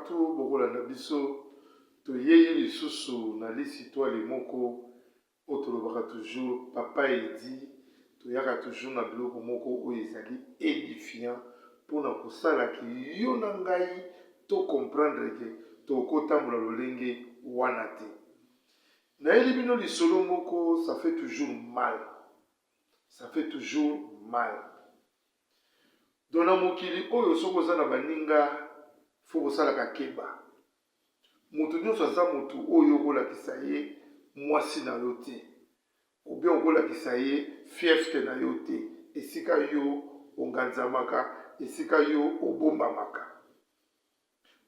partout, Bogola Biso, to yeye les sous na lisi toi les moko, otolobaka toujours, papa dit, to yaka toujours na biloko moko o ezali édifiant, pour na kusala ki yo na ngai, to comprendre que, to kotambola lolenge wanate. Na elibino li solo moko, ça fait toujours mal. Ça fait toujours mal. Dona mokili oyo soko za na baninga, faut kosala ka keba. Mutu nyonso aza mutu oyo kolakisa ye mwasi na yo te. Ou bien okolakisa ye fiefte na yo te. Esika yo onganzamaka, esika yo obombamaka.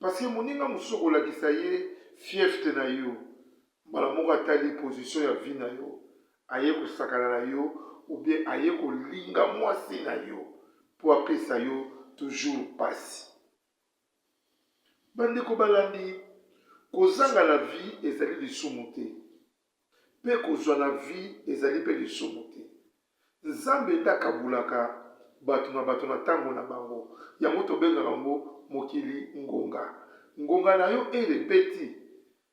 Parce que moninga mosusu kolakisa ye fiefte na yo, mbala moko atali position ya vie na yo, aye kosakana na yo, ou bien aye kolinga mwasi na yo, po apesa yo toujours pasi. Bandeko balandi, kozanga la vie ezali lisumu te. Pe kozwa na vie ezali pe lisumu te. Nzambe ndakabulaka bato na tango na bango. Yango tobengaka yango mokili ngonga. Ngonga na yo ebeti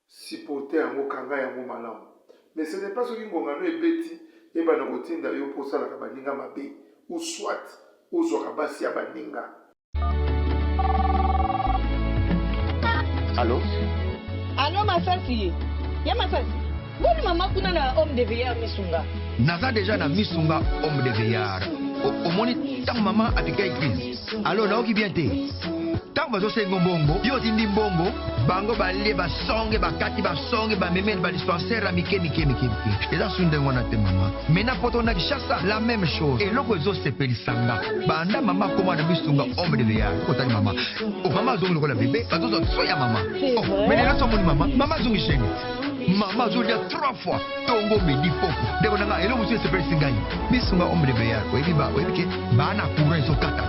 sipote yango kanga yango malamu. Mais ce n'est pas ce qui ngonga no ebeti ebana kotinda yo posalaka baninga mabe. Ou soit ozwaka basi ya baninga. Allô? Allô, Masasi? Ya Masasi? Boni mama kuna na homme de veillard misunga. Naza déjà na misunga homme de veillard. Omoni tant maman apika église. Alors naoki bien te. Tant bazo sengo mbongo, yo tindi mbongo, bango balie basonge bakati basonge ba memel ba dispensaire a mike. Eza sunde ngona te mama. Mena poto na kishasa la même chose. Et loko zo sepeli sanga. Banda mama koma na misunga homme de veillard. Kotani mama. O mama zongi lokola bébé, bazo zo soya mama. Oh, mais là somoni mama, mama zongi chéni. Maman a dit 3 fois Tongo me dit popo. Dès qu'on a un monsieur se fait singaï. Mais son homme de veillard. Oui, Bana courant son kata.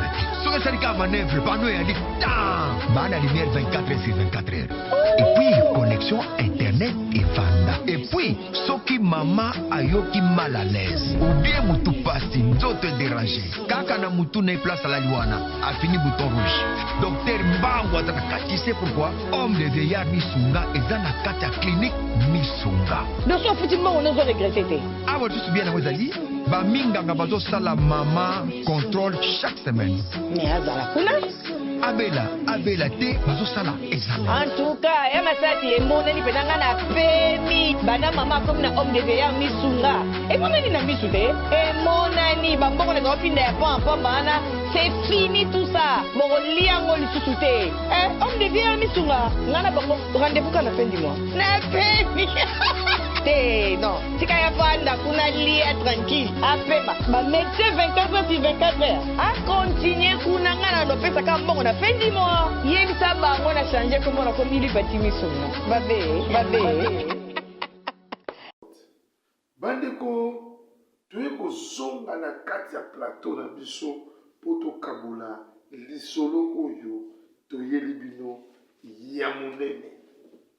Son certificat manœuvre. Bano a dit tant. Bana lumière 24 heures sur 24 heures. Et puis connexion internet et vanda. Et puis soki maman ayoki mal à l'aise. Ou bien mutu pasi nzoto dérangé. Kaka na mutu ne place à la luana. A fini bouton rouge. Docteur Mbango ataka. Tu sais pourquoi? Homme de veillard misunga et dans la kata clinique. Misunga. Donc, effectivement, on a regretté. Ah, vous êtes bien à vous aller? Ba minganga bazo sala mama contrôle chaque semaine. Mais azala kuna? Abela te bazo sala examen. En tout cas, ya Masasi et mon ani pedanga na pemi. Bana mama comme na homme de veillard misunga. Et mon ani na misute. Et mon ani bambongo ne kopinda ya pampa bana. C'est fini tout ça. Mon liango li susute. Homme de veillard misunga. Ngana bango rendez-vous quand la fin du mois. Na pemi. Non, si kaya vanda kuna lia tranquille. Apema, ba médecin 24 heures sur 24 heures. A continuer kuna ngana no pesa ka mbongo na fin du mois. Yeli sa bango na changer comme on a commis li patimi sona. Babe. Bandeko, tu es kozonga na kati ya plateau na biso poto kabula lisolo oyo to yeli bino ya monene.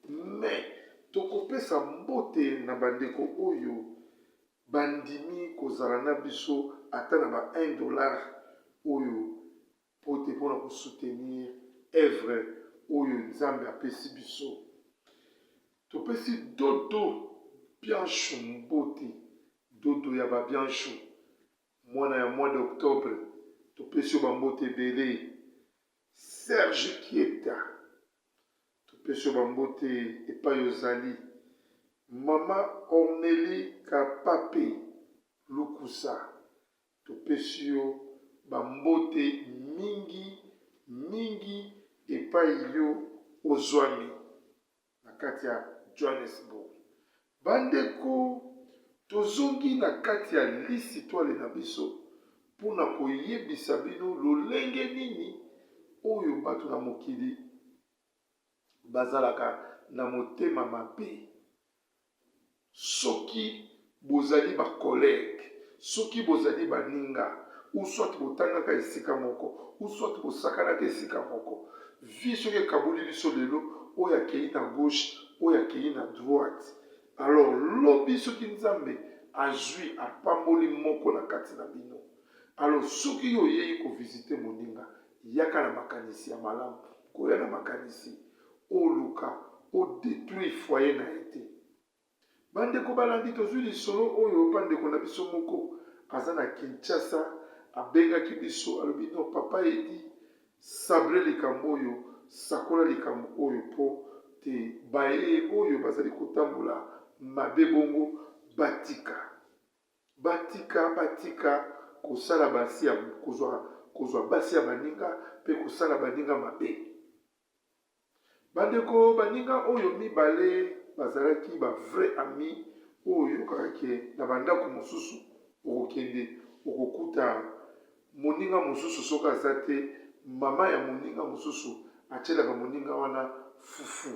Mais tokopesa mbote na bandeko oyo bandimi kozala na biso ata na ba $1 oyo pote pona ko soutenir œuvre oyo Nzambe apesi biso. Topesi dodo bianchu mbote, dodo ya ba bianchu mwana ya mois d'octobre topesi ba mbote belé Serge Kieta. Topesi ba mbote epai ozali Mama Ornélie Kapape Lukusa. Topesi yo ba mbote mingi epai yo ozwami na kati ya Johannesburg. Bandeko tozongi na kati ya lisitwale na biso pona koyebisa bino lolenge nini oyo bato na mokili bazalaka na motema mabe. Soki bozali ba collègue, soki bozali baninga, ou soit botangaka esika moko, ou soit bosakanaka esika moko. Vi soki kabuli biso lelo oyo akei na gauche, oyo akei na droite. Alors lobi soki Nzambe azwi apamboli moko na kati na bino. Alors soki yo yei ko visiter moninga, yaka na makanisi ya malamu, koya na makanisi. oluka odétruire foyer na été. Bandeko balandi tozwi lisolo oyo bandeko na biso moko aza na Kinshasa abengaki biso alobi no papa edi sabre likambo oyo sakola likambo oyo po te baye oyo bazali kotambola mabe bongo batika kosala basi ya kozwa basi ya baninga pe kosala baninga mabe. Bandeko baninga oyo mibale bazalaki ba vrai ami oyo kakake na bandako mosusu okokende okokuta moninga mosusu soka aza te mama ya moninga mosusu atielaka moninga wana fufu.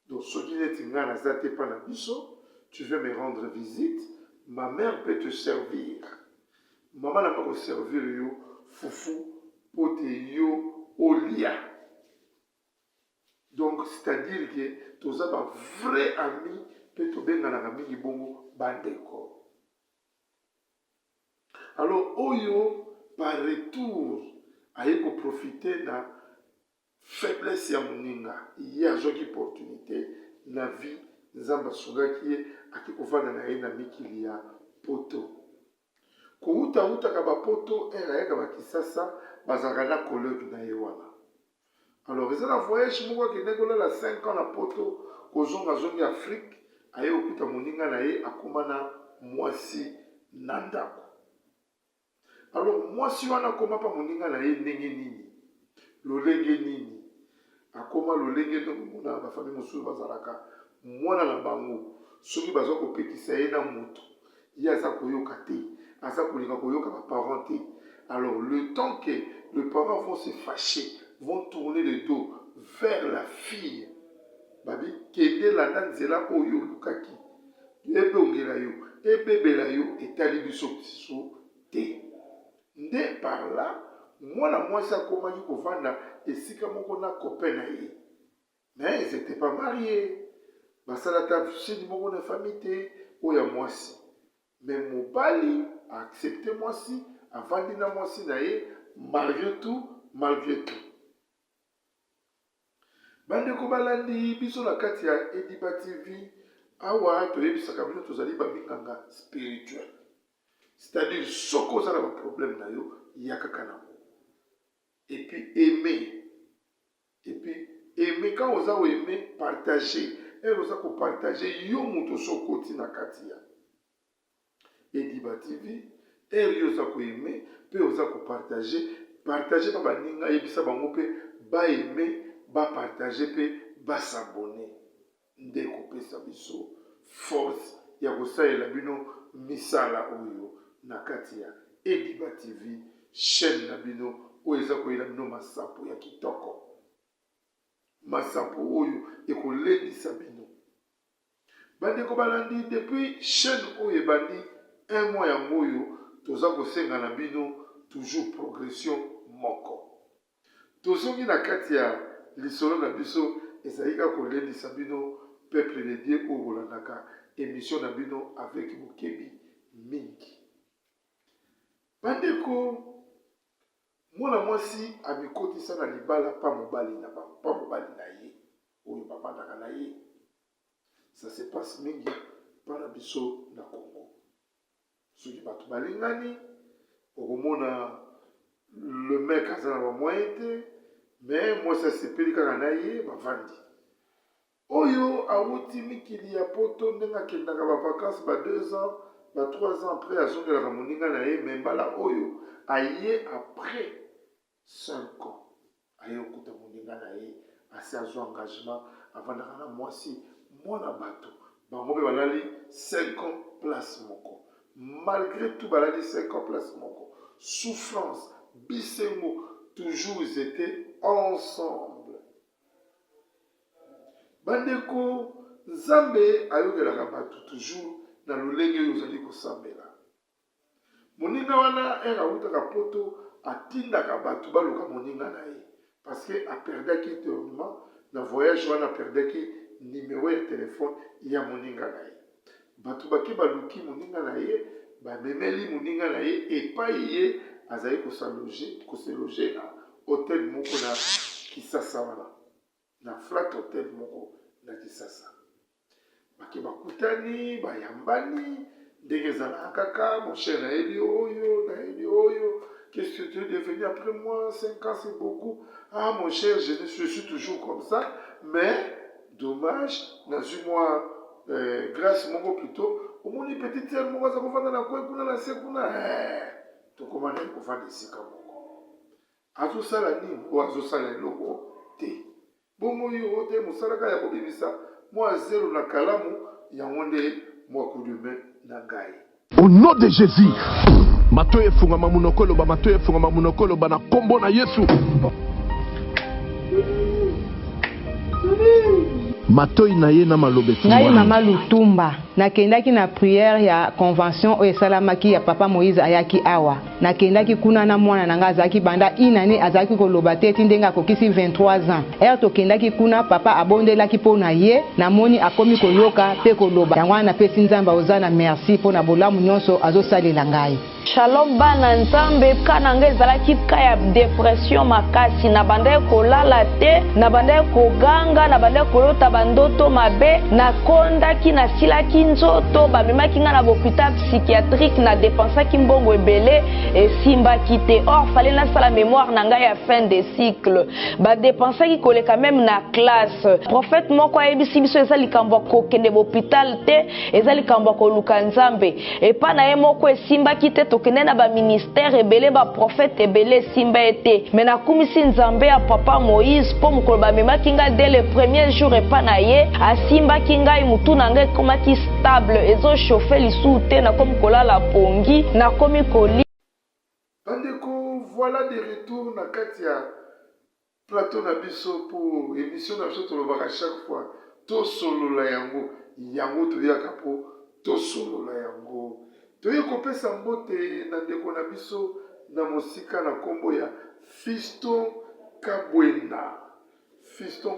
Donc soki neti nga naza te pa na biso, tu veux me rendre visite, ma mère peut te servir. Maman n'a pas servir yo fufu pote yo olia. Donc c'est-à-dire que toza ba vrai ami pe to benga na mingi bongo bandeko. Alors oyo par retour aye ko profiter na faiblesse ya moninga ye azwaki opportunité na vie nzambe asungaki ye aki kovanda na ye na mikili ya poto koutaka bapoto ayaka bakisasa bazalaka na collègue na ye wana. Alors eza na voyage moko akende kolala 5 ans na poto kozonga Afrique aye okuta moninga na ye akoma na mwasi na ndako. Alors mwasi wana akoma pa moninga na ye ndenge nini lolenge nini akoma lolenge ndenge na bafamille mosusu bazalaka mwana na bango soki bazwa kopekisa ye na moto ye aza koyoka te aza kolinga koyoka baparent te. Alors le temps que les parents vont se fâcher, vont tourner le dos vers la fille babi kende landa nzela oyo lukaki ebe ongela yo ebebela yo etali biso biso te. Nde par là mwana mwasi akomaki kovanda esika moko na copain na ye, mais ils n'étaient pas mariés, basalata chini moko na famille te oya mwasi, mais mobali a accepté mwasi avandi na mwasi na ye malgré tout. Bandeko balandi biso na kati ya Ediba TV awa toyebisaka bino tozali baminganga spirituel, c'est-à-dire soko ozala ba problème na yo yakaka nango. Et puis aimer quand oza aimer partager et oza ko partager yo muto soko tina kati ya Ediba TV et yo oza ko aimer pe oza ko partager pa baninga yebisa bango pe ba aimer ba partager pe ba s'abonner nde kopesa biso force ya kosalela bino misala oyo na kati ya Ediba TV chaîne na bino oyo eza koyela bino masapo ya kitoko, masapo oyo ekolendisa bino. Bandeko balandi depuis chaîne oyo ebandi 1 mois yango oyo toza kosenga na bino toujours progression moko. Tozongi na kati ya lisolo na biso ezali kaka kolendisa bino peuple de Dieu oyo bolandaka émission na bino avec bokebi mingi. Bandeko mwana mwasi amikotisa na libala pa mobali na ye oyo babandaka na ye. Ça se passe mingi pana biso na Congo. Soki bato balingani okomona le mec aza na bamoyen te, mais mwasi asepeli kaka na ye bavandi. Oyo awuti mikili ya poto ndenge akendaka bavacance ba 2 ans ba 3 ans après azongelaka moninga na ye, me mbala oyo aye après 5 ans aye okuta moninga na ye asi azwa engagement avandaka na mwasi mwana bato bango mpe balali 5 ans place moko. Malgré tout balali 5 ans place moko, souffrance bisengo toujours ils étaient ensemble. Bandeko Nzambe ayokelaka bato toujours na lolenge oyo ozali kosambela. Moninga wana awutaka poto atindaka bato baluka moninga na ye parce que aperdaki tournement na voyage wana aperdaki numéro ya téléphone ya moninga na ye. Bato baki baluki moninga na ye bamemeli moninga na ye epai ye azali kose loger na hôtel moko na Kisasa wana. na flat hotel moko na Kisasa. Baki bakutani bayambani ndenge ezalaka kaka mon cher nayebi oyo qu'est-ce que tu es devenu après moi 5 ans c'est beaucoup. Ah mon cher je suis toujours comme ça mais dommage nazwi moi grâce moko plutôt omoni petite sœur moko aza kovanda na kwe kuna na se kuna tokoma nani kovanda esika moko azosala nini oyo azosala eloko te bongo oyo te mosalaka ya kobimisa mwa zelo na kalamu yango nde mwa kudume na ngai. Au nom de Jésus, matoye fungama munokolo ba matoye fungama munokolo ba na kombo na Yesu. Matoyi na ye na malobe ngai mama Lutumba nakendaki na prière ya convention oyo esalamaki ya papa Moïse ayaki awa nakendaki kuna na mwana na nga azalaki banda inane azalaki koloba te ti ndenge akokisi 23 ans ere tokendaki kuna papa abondelaki mpo na ye namoni akomi koyoka mpe koloba yango wana napesi nzambe oza na merci mpo na bolamu nyonso azosalela ngai. Shalom bana nzambe kana nga ezalaki ka ya depression makasi na banda kolala te na banda koganga na banda kolota bandoto mabe na kondaki na silaki nzoto bamemaki nga na hôpital psychiatrique na dépensaki mbongo ebele esimbaki te or fallait nasala mémoire na ngai ya fin de cycle badépensaki koleka même na classe prophète moko ayebisi biso eza likambo ya kokende hôpital te eza likambo ya koluka nzambe epa na ye moko esimbaki te tokende na baministère ebele baprofete ebele esimba ete me nakumisi nzambe ya papa Moïse mpo mokolo bamemaki ngai dès le premier jour epa na ye asimbaki ngai mutu na ngai ekomaki stable ezochauffe lisusu te nakomi kolala pongi nakomi koli. Bandeko, voilà des retours na kati ya plateau na biso pour émission na biso tolobaka chaque fois tosolola yango toyaka po tosolola yango toye kopesa mbote na ndeko na biso na mosika na kombo ya Fiston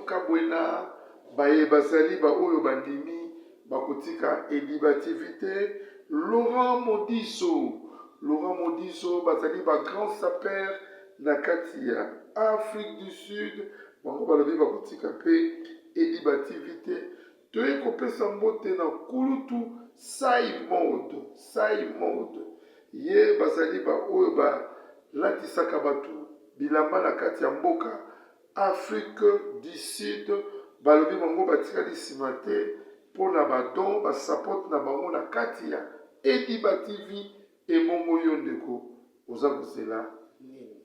Kabwena baye bazali ba oyo bandimi bakotika edibativité Laurent Modiso bazali ba grand saper na kati ya Afrique du Sud bango balobi bakotika pe edibativité toye kopesa mbote na kulutu Sai mode ye bazali ba oyo ba latisaka batu bilamba na kati ya mboka Afrique du Sud balobi bango batikali nsima te mpona badon basapote na bango na kati ya Ediba TV ebongo yo ndeko oza kozela nini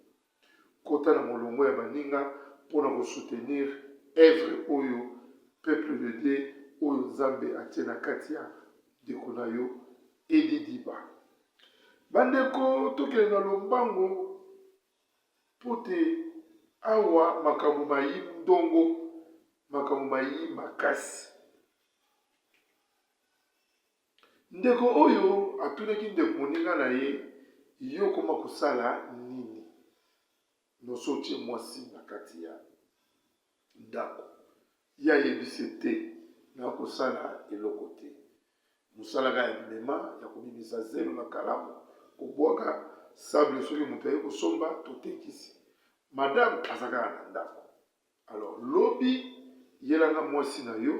kota na molongo ya baninga mpona kosoutenir œuvre oyo peuple de Dieu oyo nzambe atie na kati ya ndeko na yo Edidiba bandeko tokele na lombango po te awa makambo mayi ndongo makambo mayi makasi ndeko oyo atunaki ndeko moninga na ye yo koma kosala nini noso otie mwasi na kati ya ndako ya yebisi te na kosala eloko te mosalaka ya bilema ya kobimisa zelo na kalamu kobwaka sable soki moto aye kosomba totekisi madame azalaka na ndako alors lobi yelanga mwasi na yo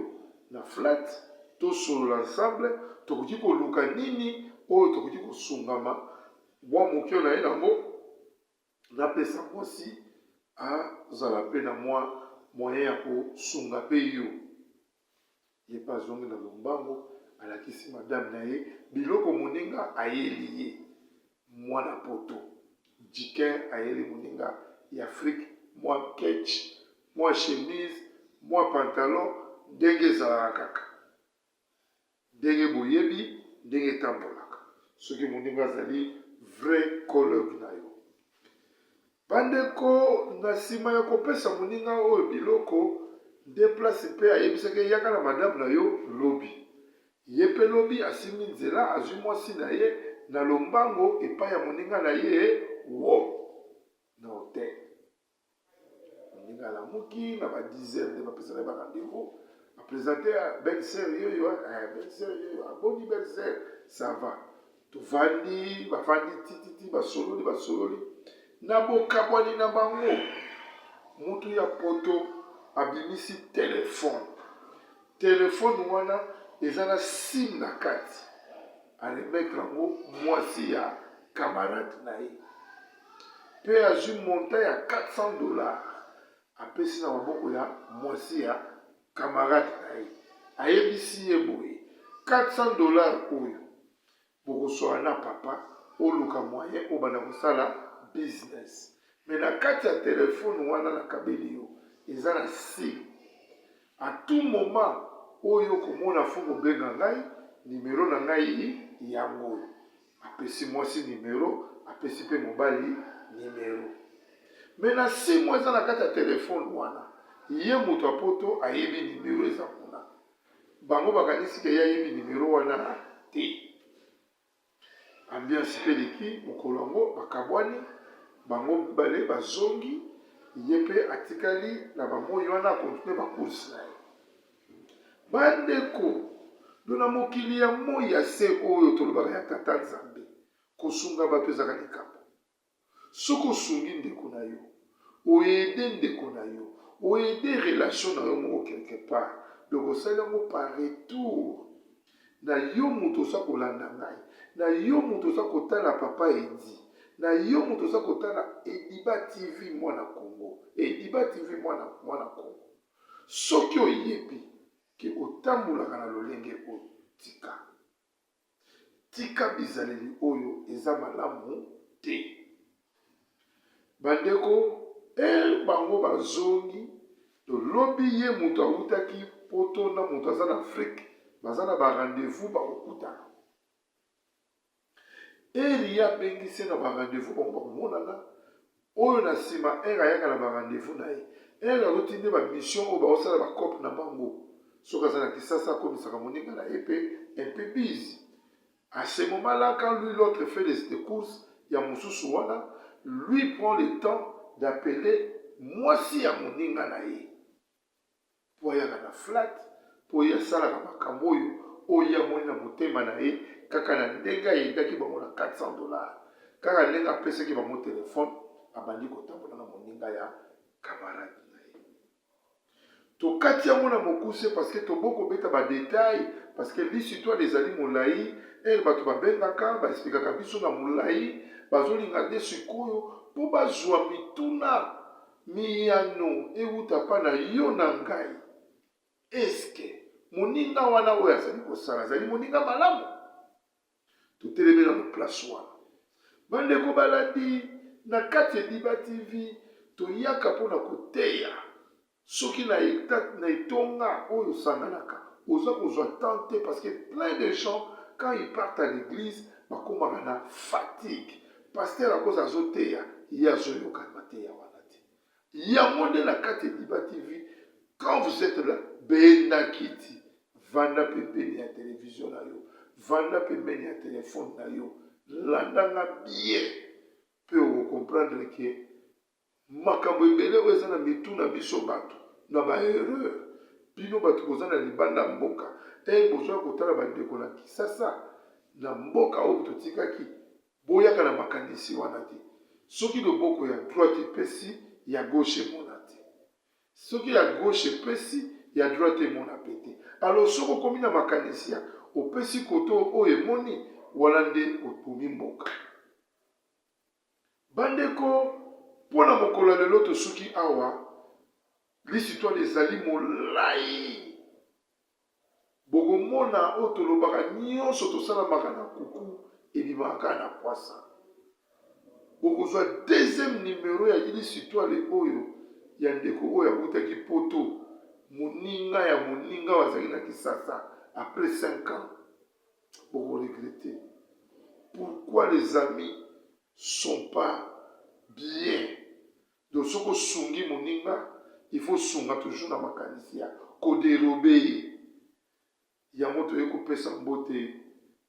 na flat tosolola ensemble tokoki koluka nini oyo tokoki kosungama mwa mokio na ye nango napesa mwasi azala mpe na mwa moyen ya kosunga mpe yo ye mpe azongi na lombango alakisi madame na ye biloko moninga ayeli ye mwana poto dikin ayeli moninga ya Afrique mwa ketch mwa chemise mwa pantalon ndenge ezalaka kaka ndenge boyebi ndenge etambolaka soki moninga azali vrai colloque na yo bandeko na nsima ya kopesa moninga oyo biloko nde place mpe ayebisaki eyaka na madame na yo lobi ye mpe lobi asimbi nzela azwi mwasi na ye na lombango epai ya moninga na ye na hotel moninga alamuki na ba 10 nde bapesana ba rendez-vous apresente ya belle-sœur yoyo aboni belle-sœur ça va tovandi bafandi tititi basololi na bokabwani na bango mutu ya poto abimisi telefone. Telefone wana eza na sim na kati. Aremettre yango mwasi ya camarade na ye. Pe azwi montant ya $400. Apesi na maboko ya mwasi ya camarade na ye. Ayebisi ye boye $400 oyo. Bokosoa na papa oluka moyen obanda kosala business. Mais na kati ya telefone wana na kabeli yo eza na sim. À tout moment oyo komona fongo benga ngai numéro na ngai yango. Apesi mwasi numéro, apesi pe mobali numéro. Mais na sim mo eza na kati ya telefone wana ye moto apoto ayebi numéro eza kuna. Bango bakanisi ke ayebi numéro wana te. Ambiance pe leki mokolo yango bakabwani bango bale bazongi ye pe atikali na bamoyi wana akontinue bakursi na ye. Bandeko dona mokili ya moi ya se oyo tolobaka ya tata Nzambe kosunga bato ezaka likambo. Soko osungi ndeko na yo oyede ndeko na yo oyede relation na yo moko quelque part donc osali yango par retour na yo moto oza kolanda ngai na yo moto oza kotala papa Edi na yo moto oza kotala Ediba TV mwana Kongo Ediba TV mwana Kongo soki oyebi ke otambulaka na lolenge oyo tika bizaleli oyo eza malamu te. Bandeko bango bazongi tolobi ye moto awutaki poto na moto aza na Afrique baza na ba rendez-vous bakokutana. Elia bengisi na ba rendez-vous bakomonana oyo na nsima ayaka na ba rendez-vous na ye azotinde ba mission oyo baosala bacope na bango soki aza na Kisasa akomisaka moninga na ye pe un peu busy. À ce moment-là, quand lui l'autre fait des courses, il y a Moussou wana, lui prend le temps d'appeler mwasi ya moninga na ye. Po ya na flat, po ya sala ka makambo oyo ya moni na motema na ye, kaka na ndenga yendaki bango na $400. Kaka ndenga apesaki bango telefone, abandi kotambola na moninga ya camarade na ye. Tokati yango na mokuse parce que toboko beta ba détail parce que l'histoire des ali molai elle bato babengaka ba expliquaka biso na molai bazolinga de sikoyo po bazwa mituna miyano euta pa na yo na ngai. Eske moninga wana oyo azali kosala azali moninga malamu? Totelemi na place wana. Bandeko baladi na kati ya Ediba TV toyaka mpona koteya soki na etonga oyo sanganaka oza kozwa tante parce que plein de gens quand ils partent à l'église bakomaka na fatigue pasteur akoza azoteya ye azoyoka mateya wana te. Yango nde na kati ya Ediba TV quand vous êtes là bendakiti vanda pembeni ya télévision na yo vanda pembeni ya téléphone na yo landanga bien pe okocomprendre ke makambo ebele oyo eza na mitu na biso bato na baerreur bino bato koza na libanda mboka bozwa kotala bandeko na Kisasa na mboka oyo totikaki boyaka na makanisi wana te. Soki loboko ya droite epesi ya gauche emona te, soki ya gauche epesi ya droite emona pe te. Alors soki okomi na makanisi ya opesi koto oyo emoni wana nde opumi mboka. Bandeko pona mokolo lelo tosuki awa l'histoire ezali molai bokomona oyo tolobaka nyonso tosalamaka na kuku ebimaka na poisa. Bokozwa deuxième numéro ya l'histoire oyo ya ndeko oyo abutaki poto moninga ya moninga wazali na Kisasa après 5 ans. Bokoregrete. Pourquoi les amis sont pas bien? Donc ce que sungi moninga il faut sunga toujours na makanisi ya koderobe ya moto yeko pesa mbote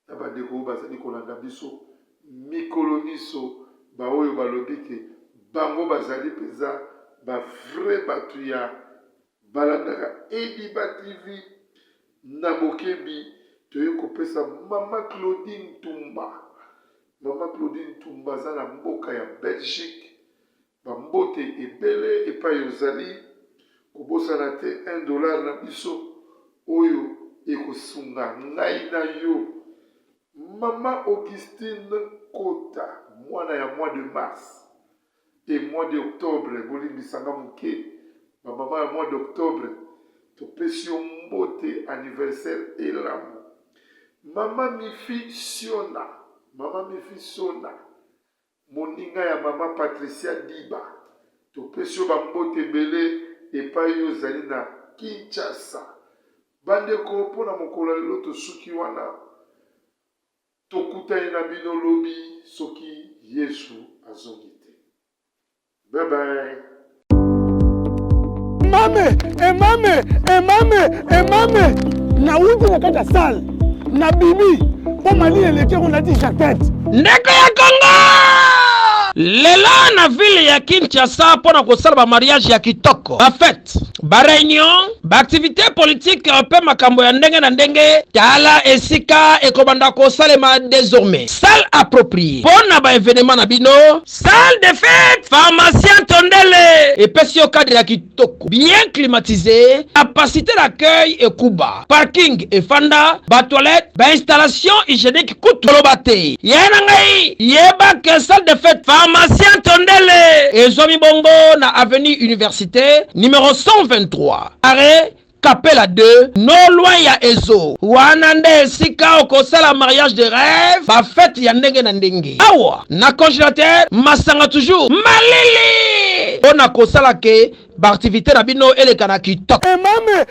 na bandeko bazali kolanda biso mikolo miso ba oyo balobi ke bango bazali peza ba vrai batu ya balandaka Ediba TV na bokebi toyeko pesa mama Claudine Tumba. Mama Claudine Tumba za na mboka ya Belgique bambote ebele epai ozali kobosana te $1 na biso oyo ekosunga ngai na yo. Maman Augustine Kota, mwana ya mois de mars et mois d'octobre, bolimbisanga muke ba maman ya mois d'octobre, topesi yo mbote anniversaire elamu. Maman Mifi Siona, moninga ya maman Patricia Diba, topesi yo bambote ebele epai yo zali na Kinshasa. Bandeko mpona mokolo lelo tosuki wana tokutani na bino lobi soki Yesu azongi te. Bye bye. Emame na wuti na kata sal na bibi po mali eleke on a dit jaquette ndeko ya Kongo lelo na ville ya Kinshasa pona kosala ba mariage ya kitoko ba fête ba réunion ba activité politique pe makambo ya ndenge na ndenge tala esika ekobanda kosalema désormais salle appropriée pona ba événement na bino salle de fête pharmacien Tondele et pesio cadre ya kitoko bien climatisé, capacité d'accueil et kuba parking et fanda ba toilette ba installation hygiénique kutolobate yana ngai yeba ke salle de fête pharmacien Tondele et zomi bongo na avenue université numéro 123 arrêt Capella 2 non loin ya Ezo wanande sika okosala mariage de rêve ba fête ya ndenge na ndenge awa na congélateur masanga toujours malili ona kosala ke ba activité na bino eleka na kitoko emame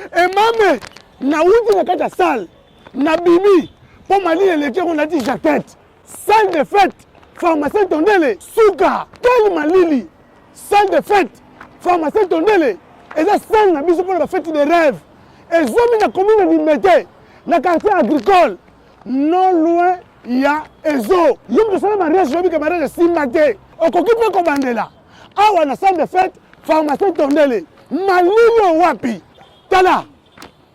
na wuti na kata salle na bibi po mali eleke on a dit jaquette salle de fête pharmacien Tondele suka quel malili salle de fête pharmacien Tondele et ça salle na biso pour la fête des rêves et zomi na commune de Limete na quartier agricole non loin ya Ezo yom de sala mariage yobi ka mariage simate okoki pe ko bandela awa na salle de fête pharmacien Tondele malili wapi tala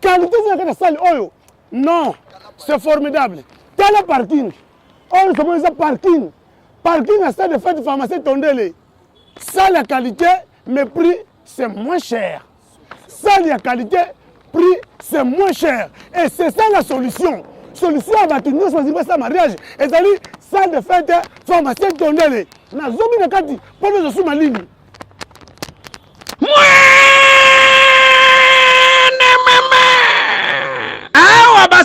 qualité de la salle oyo non c'est formidable tala parking oyo c'est bon ça parking à salle de fête pharmacien Tondele salle à qualité mais prix c'est moins cher. Salle à qualité, prix c'est moins cher. Et c'est ça la solution. Solution à bâtir, choisir ça mariage. Et ça dit, salle de fête, pharmacien Tondele. Na zomi na kati, pour nous sous ma ligne.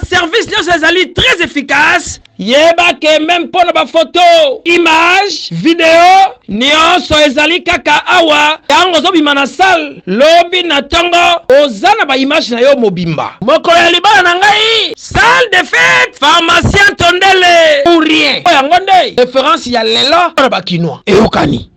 Service nyonso ezali très efficace yeba ke même pour ba photo image vidéo nyonso ezali kaka awa yango zobima na salle lobi na tongo ozana ba image na yo mobimba moko ya libala na ngai salle de fête pharmacien Tondele pour rien yango nde référence ya lelo na ba kinois eokani